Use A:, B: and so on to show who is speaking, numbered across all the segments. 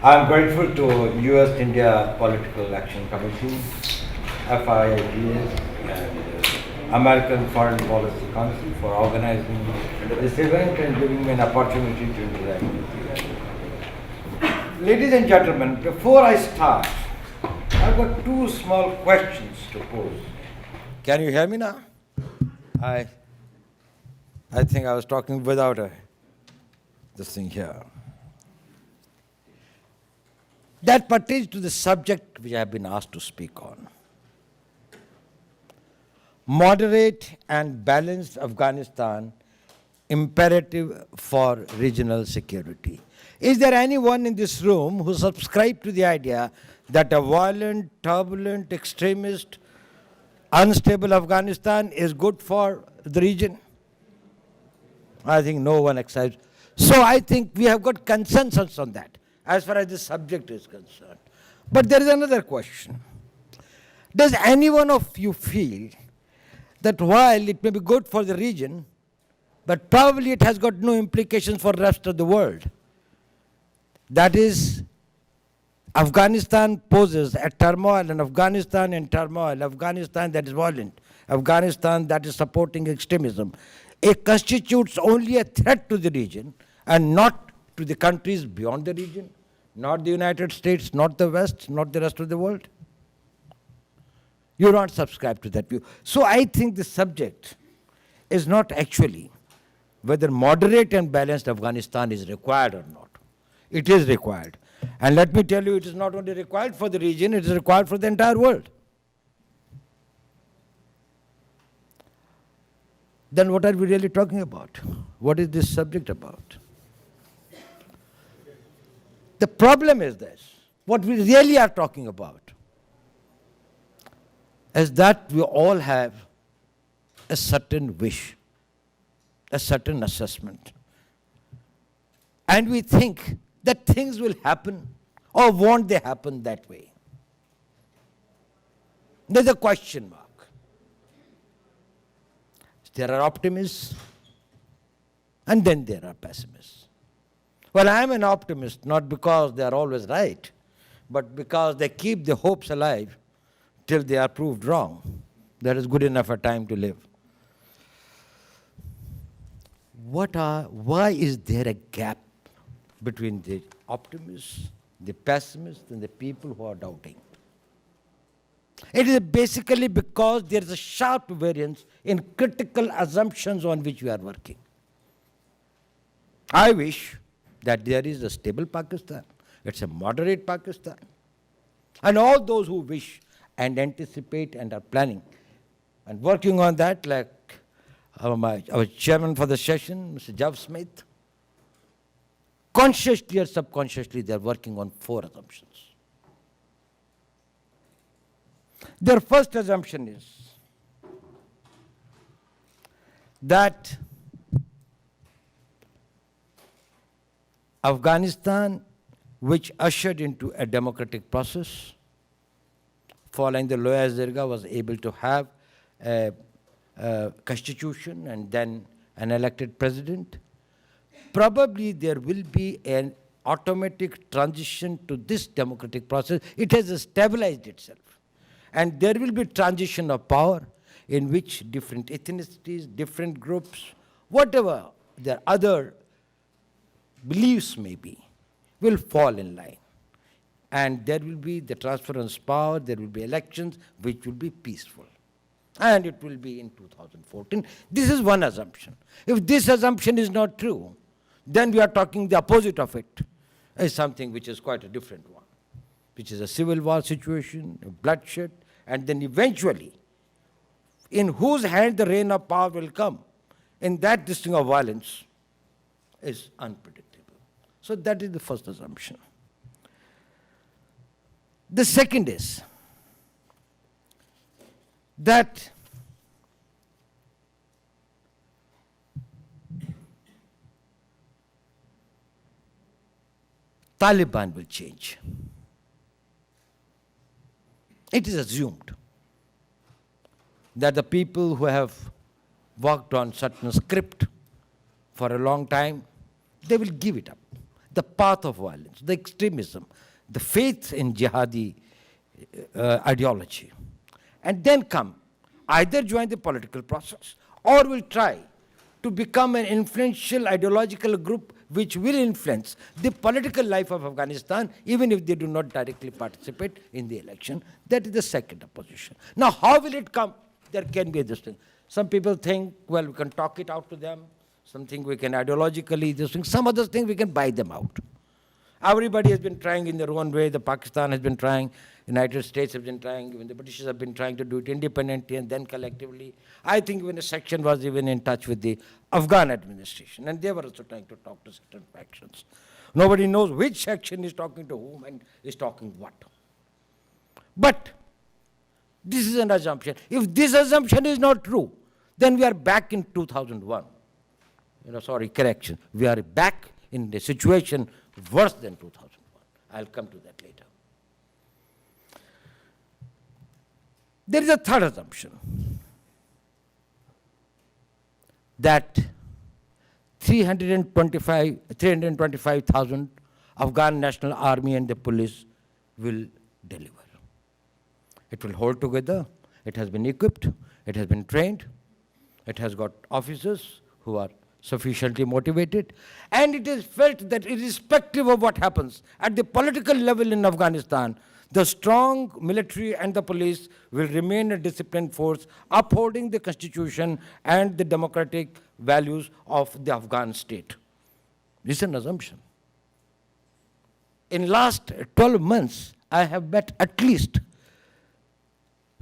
A: I'm grateful to US-India Political Action Committee, FIIPS, and American Foreign Policy Council for organizing this event and giving me an opportunity to interact with you. Ladies and gentlemen, before I start, I've got two small questions to pose. Can you hear me now? I think I was talking without this thing here. That pertains to the subject which I have been asked to speak on. Moderate and balanced Afghanistan, imperative for regional security. Is there anyone in this room who subscribes to the idea that a violent, turbulent, extremist, unstable Afghanistan is good for the region? I think no one accepts. So I think we have got consensus on that, as far as the subject is concerned. But there is another question. Does any one of you feel that while it may be good for the region, but probably it has got no implications for the rest of the world? That is, Afghanistan poses a turmoil, and Afghanistan in turmoil, Afghanistan that is violent, Afghanistan that is supporting extremism. It constitutes only a threat to the region and not to the countries beyond the region, not the United States, not the West, not the rest of the world. You don't subscribe to that view. So I think the subject is not actually whether moderate and balanced Afghanistan is required or not. It is required. And let me tell you, it is not only required for the region, it is required for the entire world. Then what are we really talking about? What is this subject about? The problem is this. What we really are talking about is that we all have a certain wish, a certain assessment. And we think that things will happen, or won't they happen that way? There's a question mark. There are optimists, and then there are pessimists. Well, I am an optimist, not because they are always right, but because they keep the hopes alive till they are proved wrong. That is good enough a time to live. Why is there a gap between the optimists, the pessimists, and the people who are doubting? It is basically because there is a sharp variance in critical assumptions on which we are working. I wish that there is a stable Pakistan. It's a moderate Pakistan. And all those who wish and anticipate and are planning and working on that, like our chairman for the session, Mr. Jav Smith, consciously or subconsciously, they are working on 4 assumptions. Their first assumption is that Afghanistan, which ushered into a democratic process, following the Loya Zirga, was able to have a constitution and then an elected president. Probably there will be an automatic transition to this democratic process. It has stabilized itself. And there will be transition of power in which different ethnicities, different groups, whatever their other beliefs may be, will fall in line. And there will be the transference of power, there will be elections which will be peaceful. And it will be in 2014. This is one assumption. If this assumption is not true, then we are talking the opposite of it, is something which is quite a different one, which is a civil war situation, bloodshed, and then eventually, in whose hand the reign of power will come, in that this thing of violence is unpredictable. So that is the first assumption. The second is that Taliban will change. It is assumed that the people who have worked on certain script for a long time, they will give it up. the path of violence, the extremism, the faith in jihadi ideology, and then come, either join the political process or will try to become an influential ideological group which will influence the political life of Afghanistan, even if they do not directly participate in the election. That is the second opposition. Now, how will it come? There can be this thing. Some people think, well, we can talk it out to them. Some think we can ideologically, this thing. Some others think we can buy them out. Everybody has been trying in their own way. The Pakistan has been trying. United States have been trying. Even the British have been trying to do it independently and then collectively. I think even a section was even in touch with the Afghan administration, and they were also trying to talk to certain factions. Nobody knows which section is talking to whom and is talking what. But this is an assumption. If this assumption is not true, then we are back in 2001. Correction. We are back in the situation worse than 2001. I'll come to that later. There is a third assumption, that 325,000 Afghan National Army and the police will deliver. It will hold together. It has been equipped. It has been trained. It has got officers who are sufficiently motivated. And it is felt that irrespective of what happens at the political level in Afghanistan, the strong military and the police will remain a disciplined force, upholding the constitution and the democratic values of the Afghan state. This is an assumption. In last 12 months, I have met at least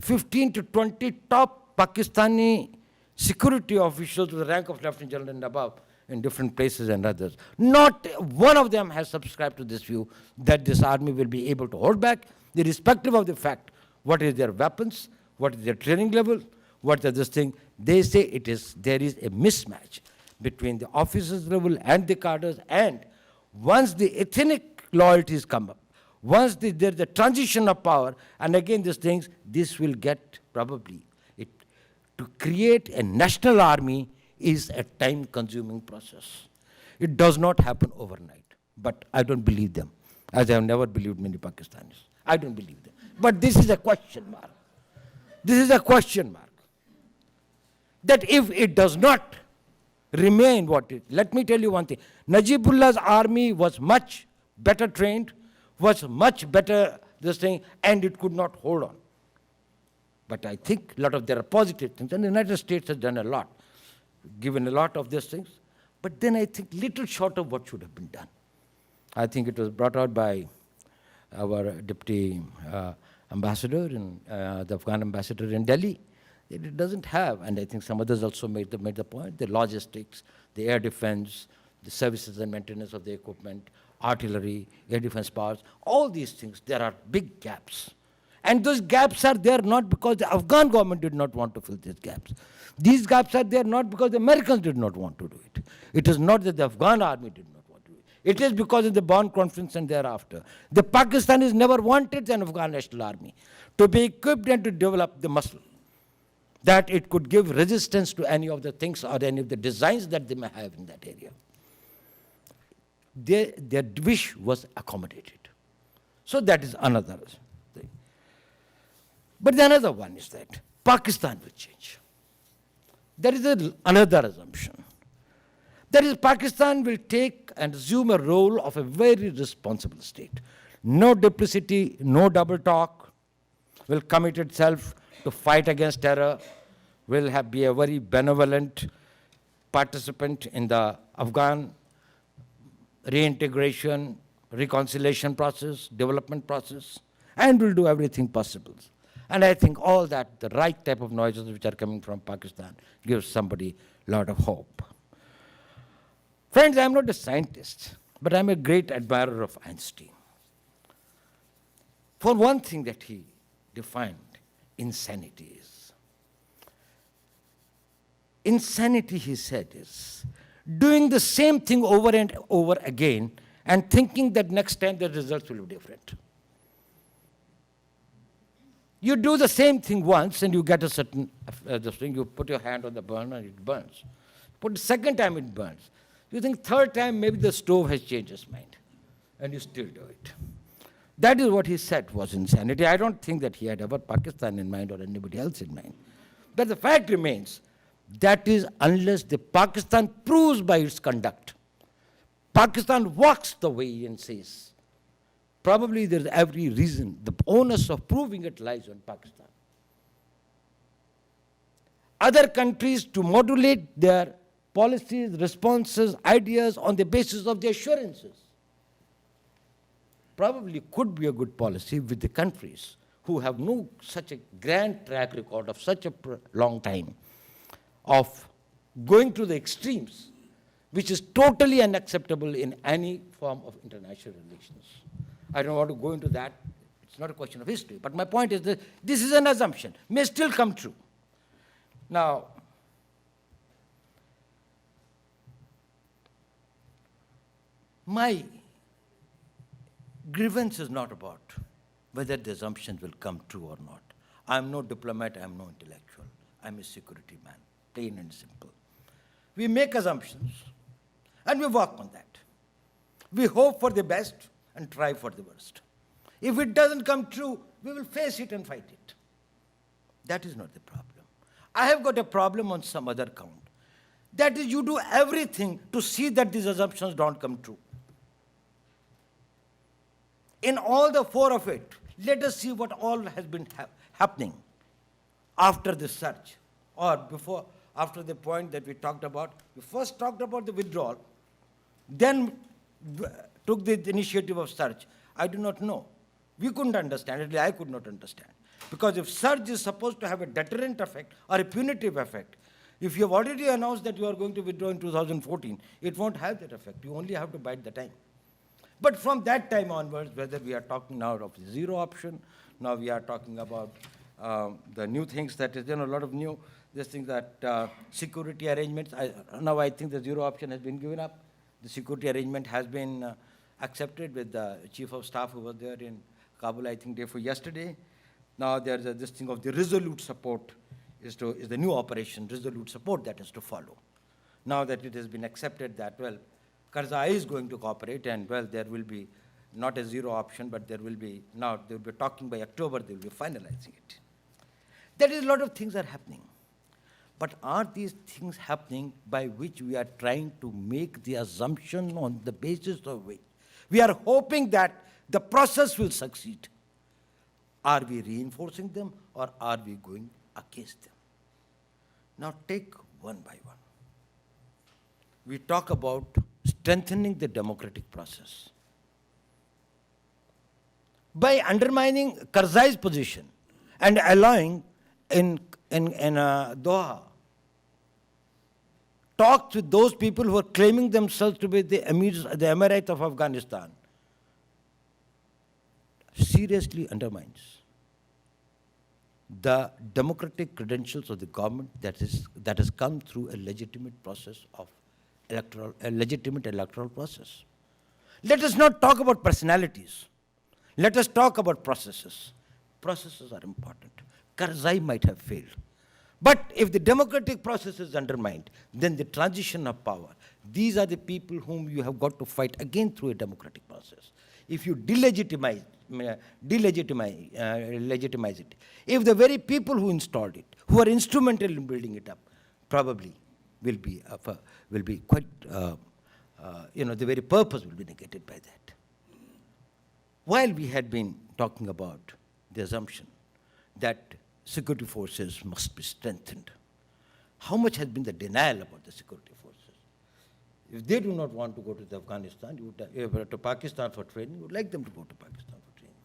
A: 15 to 20 top Pakistani security officials with the rank of Lieutenant General and above in different places and others. Not one of them has subscribed to this view that this army will be able to hold back, irrespective of the fact what is their weapons, what is their training level, what is this thing. They say there is a mismatch between the officers level and the cadres, and once the ethnic loyalties come up, once there's the transition of power, and again these things, this will get probably, to create a national army is a time-consuming process. It does not happen overnight, but I don't believe them, as I have never believed many Pakistanis. I don't believe them. But this is a question mark. This is a question mark. That if it does not remain what it, let me tell you one thing. Najibullah's army was much better trained, was much better this thing, and it could not hold on. But I think a lot of there are positive things, and the United States has done a lot, given a lot of these things. But then I think little short of what should have been done. I think it was brought out by our deputy ambassador, the Afghan ambassador in Delhi. It doesn't have, and I think some others also made the point, the logistics, the air defense, the services and maintenance of the equipment, artillery, air defense powers, all these things, there are big gaps. And those gaps are there not because the Afghan government did not want to fill these gaps. These gaps are there not because the Americans did not want to do it. It is not that the Afghan army did not want to do it. It is because of the Bonn Conference and thereafter. The Pakistanis never wanted an Afghan National Army to be equipped and to develop the muscle, that it could give resistance to any of the things or any of the designs that they may have in that area. Their wish was accommodated. So that is another thing. But the another one is that Pakistan will change. There is another assumption. That is, Pakistan will take and assume a role of a very responsible state. No duplicity, no double talk, will commit itself to fight against terror, will be a very benevolent participant in the Afghan reintegration, reconciliation process, development process, and will do everything possible. And I think all that, the right type of noises which are coming from Pakistan, gives somebody a lot of hope. Friends, I'm not a scientist, but I'm a great admirer of Einstein. For one thing that he defined, insanity is. Insanity, he said, is doing the same thing over and over again and thinking that next time the results will be different. You do the same thing once and you get a certain thing. You put your hand on the burner and it burns. Put the second time it burns. You think third time maybe the stove has changed its mind. and you still do it. That is what he said was insanity. I don't think that he had ever Pakistan in mind or anybody else in mind. But the fact remains, that is unless the Pakistan proves by its conduct, Pakistan walks the way and says, probably there's every reason, the onus of proving it lies on Pakistan. Other countries to modulate their policies, responses, ideas on the basis of the assurances. Probably could be a good policy with the countries who have no such a grand track record of such a long time of going to the extremes, which is totally unacceptable in any form of international relations. I don't want to go into that. It's not a question of history. But my point is that this is an assumption, may still come true. Now, my grievance is not about whether the assumptions will come true or not. I'm no diplomat, I'm no intellectual. I'm a security man, plain and simple. We make assumptions, and we work on that. We hope for the best and try for the worst. If it doesn't come true, we will face it and fight it. That is not the problem. I have got a problem on some other count. That is, you do everything to see that these assumptions don't come true. In all the four of it, let us see what all has been happening after the surge, or before, after the point that we talked about. We first talked about the withdrawal, then took the initiative of surge. I do not know. We couldn't understand, at least I could not understand. Because if surge is supposed to have a deterrent effect or a punitive effect, if you have already announced that you are going to withdraw in 2014, it won't have that effect. You only have to bide the time. But from that time onwards, whether we are talking now of the zero option, now we are talking about the new things that is, a lot of new, this thing that security arrangements, now I think the zero option has been given up. The security arrangement has been accepted with the chief of staff who was there in Kabul, I think, day for yesterday. Now there's this thing of the resolute support is the new operation, resolute support that is to follow. Now that it has been accepted that, well, Karzai is going to cooperate, and, well, there will be not a zero option, but there will be, now they will be talking by October, they will be finalizing it. That is, a lot of things are happening. But are these things happening by which we are trying to make the assumption on the basis of which we are hoping that the process will succeed? Are we reinforcing them, or are we going against them? Now take one by one. We talk about strengthening the democratic process. By undermining Karzai's position and allowing in Doha talks with those people who are claiming themselves to be the Emirates of Afghanistan, seriously undermines the democratic credentials of the government that has come through a legitimate process of legitimate electoral process. Let us not talk about personalities. Let us talk about processes. Processes are important. Karzai might have failed. But if the democratic process is undermined, then the transition of power, these are the people whom you have got to fight again through a democratic process. If you delegitimize it, if the very people who installed it, who are instrumental in building it up, probably will be quite, the very purpose will be negated by that. While we had been talking about the assumption that security forces must be strengthened, how much has been the denial about the security forces? If they do not want to go to Afghanistan, to Pakistan for training, you would like them to go to Pakistan for training.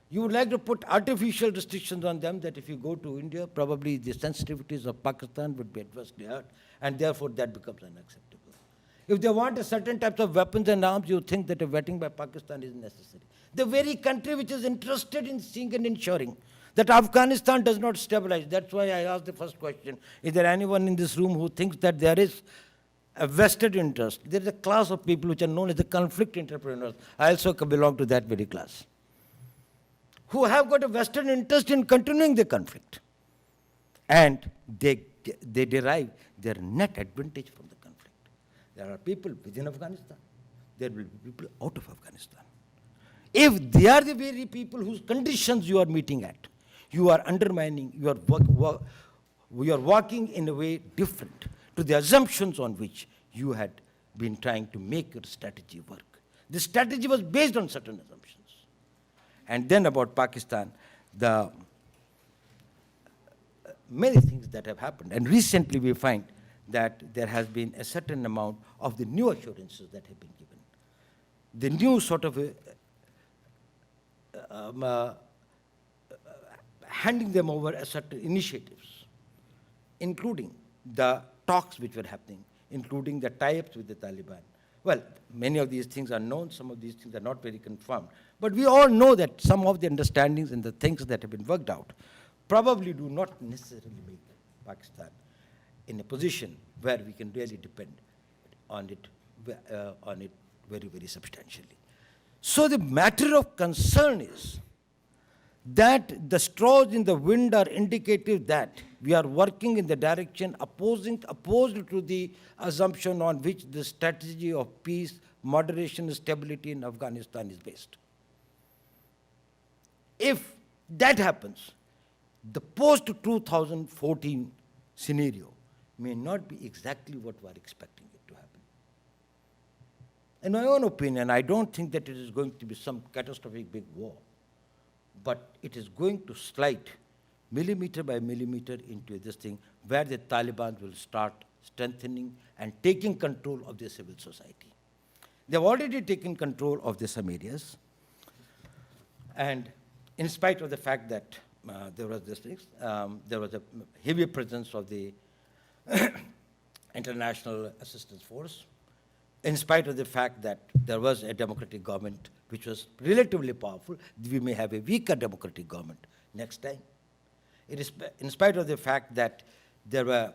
A: You would like to put artificial restrictions on them that if you go to India, probably the sensitivities of Pakistan would be adversely hurt, and therefore that becomes unacceptable. If they want a certain types of weapons and arms, you think that a vetting by Pakistan is necessary. The very country which is interested in seeing and ensuring that Afghanistan does not stabilize. That's why I asked the first question. Is there anyone in this room who thinks that there is a vested interest? There is a class of people which are known as the conflict entrepreneurs. I also belong to that very class, who have got a vested interest in continuing the conflict. And they derive their net advantage from the conflict. There are people within Afghanistan. there will be people out of Afghanistan. If they are the very people whose conditions you are meeting at, you are undermining, you are working in a way different to the assumptions on which you had been trying to make your strategy work. The strategy was based on certain assumptions. And then about Pakistan, the many things that have happened. And recently we find that there has been a certain amount of the new assurances that have been given. The new sort of handing them over a certain initiatives, including the talks which were happening, including the tie-ups with the Taliban. Well, many of these things are known, some of these things are not very confirmed. But we all know that some of the understandings and the things that have been worked out probably do not necessarily make Pakistan in a position where we can really depend on it very, very substantially. So the matter of concern is that the straws in the wind are indicative that we are working in the direction opposed to the assumption on which the strategy of peace, moderation, and stability in Afghanistan is based. If that happens, the post-2014 scenario may not be exactly what we are expecting it to happen. In my own opinion, I don't think that it is going to be some catastrophic big war, but it is going to slide millimeter by millimeter into this thing where the Taliban will start strengthening and taking control of the civil society. They have already taken control of some areas, and in spite of the fact that there was a heavy presence of the International Assistance Force, in spite of the fact that there was a democratic government which was relatively powerful, we may have a weaker democratic government next time. It is in spite of the fact that there were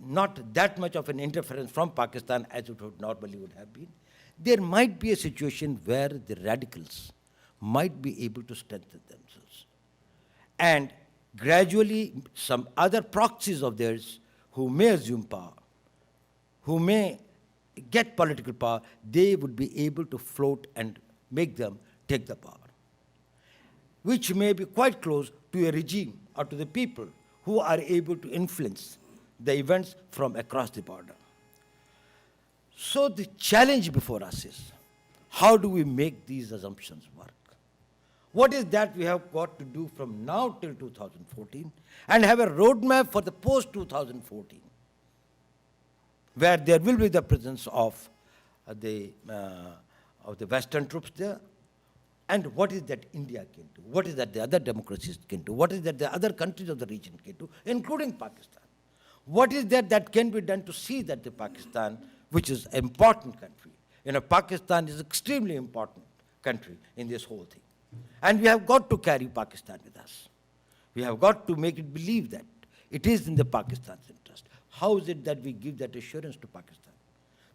A: not that much of an interference from Pakistan as it normally would have been, there might be a situation where the radicals might be able to strengthen themselves. And gradually, some other proxies of theirs who may assume power, who may get political power, they would be able to float and make them take the power, which may be quite close to a regime or to the people who are able to influence the events from across the border. So the challenge before us is, how do we make these assumptions work? What is that we have got to do from now till 2014 and have a roadmap for the post-2014, where there will be the presence of the Western troops there, and what is that India can do? What is that the other democracies can do? What is that the other countries of the region can do, including Pakistan? What is that can be done to see that the Pakistan, which is an important country, Pakistan is an extremely important country in this whole thing. And we have got to carry Pakistan with us. We have got to make it believe that it is in the Pakistan's interest. How is it that we give that assurance to Pakistan?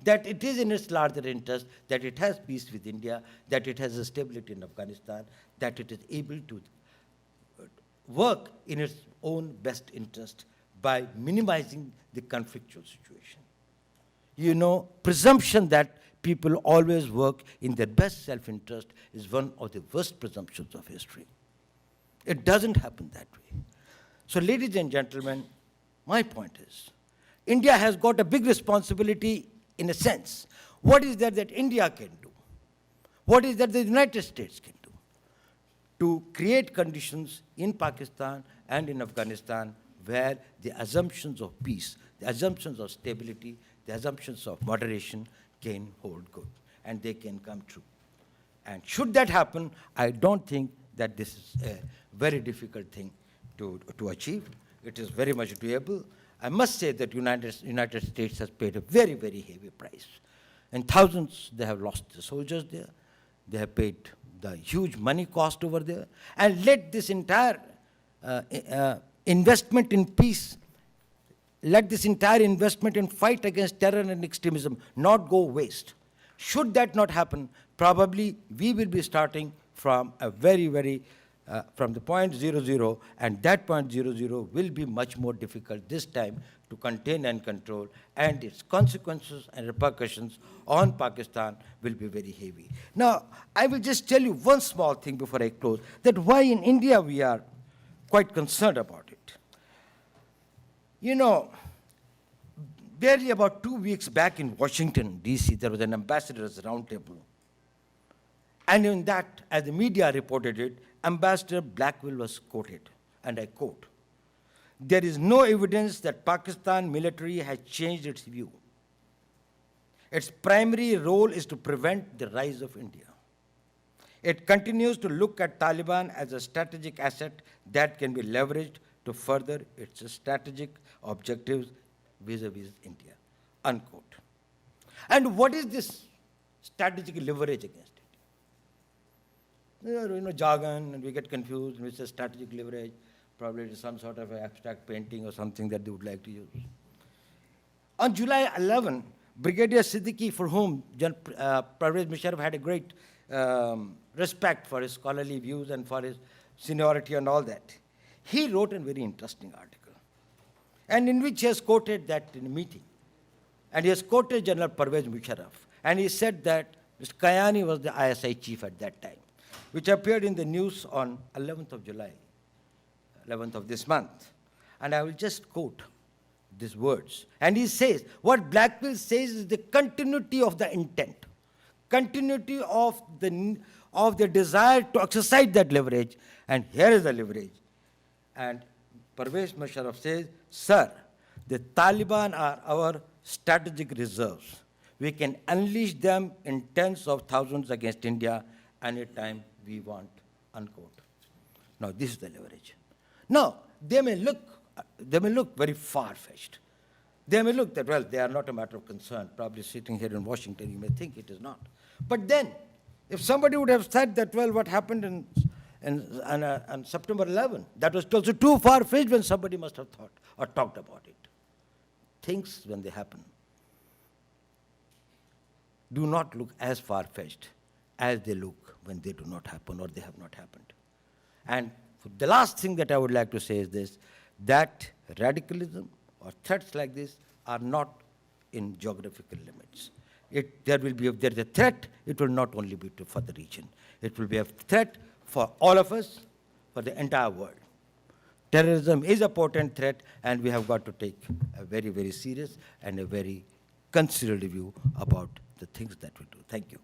A: That it is in its larger interest, that it has peace with India, that it has a stability in Afghanistan, that it is able to work in its own best interest by minimizing the conflictual situation. Presumption that people always work in their best self-interest is one of the worst presumptions of history. It doesn't happen that way. So, ladies and gentlemen, my point is, India has got a big responsibility in a sense. What is that India can do? What is that the United States can do? To create conditions in Pakistan and in Afghanistan where the assumptions of peace, the assumptions of stability, the assumptions of moderation can hold good and they can come true. And should that happen, I don't think that this is a very difficult thing to achieve. It is very much doable. I must say that United States has paid a very, very heavy price. And thousands, they have lost the soldiers there. They have paid the huge money cost over there. And let this entire investment in peace, let this entire investment in fight against terror and extremism not go waste. Should that not happen, probably we will be starting from a very, very from the point 00, and that point 00 will be much more difficult this time to contain and control, and its consequences and repercussions on Pakistan will be very heavy. Now, I will just tell you one small thing before I close, that why in India we are quite concerned about it. You know, barely about 2 weeks back in Washington, D.C., there was an ambassador's roundtable. And in that, as the media reported it, Ambassador Blackwell was quoted, and I quote, "There is no evidence that Pakistan military has changed its view. Its primary role is to prevent the rise of India. It continues to look at Taliban as a strategic asset that can be leveraged to further its strategic objectives vis-a-vis India," unquote. And what is this strategic leverage against India? You know, jargon, and we get confused, and we say strategic leverage. Probably it is some sort of abstract painting or something that they would like to use. On July 11, Brigadier Siddiqui, for whom Pervez Musharraf had a great respect for his scholarly views and for his seniority and all that, he wrote a very interesting article, and in which he has quoted that in a meeting. And he has quoted General Pervez Musharraf, and he said that Mr. Kayani was the ISI chief at that time, which appeared in the news on 11th of July. 11th of this month. And I will just quote these words. And he says, what Blackwell says is the continuity of the intent, continuity of the desire to exercise that leverage, and here is the leverage. And Pervez Musharraf says, "Sir, the Taliban are our strategic reserves. We can unleash them in tens of thousands against India anytime we want," unquote. Now, this is the leverage. Now, they may look very far-fetched. They may look that, well, they are not a matter of concern. Probably sitting here in Washington, you may think it is not. But then, if somebody would have said that, well, what happened on September 11, that was also too far-fetched, when somebody must have thought or talked about it. Things, when they happen, do not look as far-fetched as they look when they do not happen or they have not happened. And the last thing that I would like to say is this, that radicalism or threats like this are not in geographical limits. If there is a threat, it will not only be for the region. It will be a threat for all of us, for the entire world. Terrorism is a potent threat, and we have got to take a very, very serious and a very considered view about the things that we do. Thank you.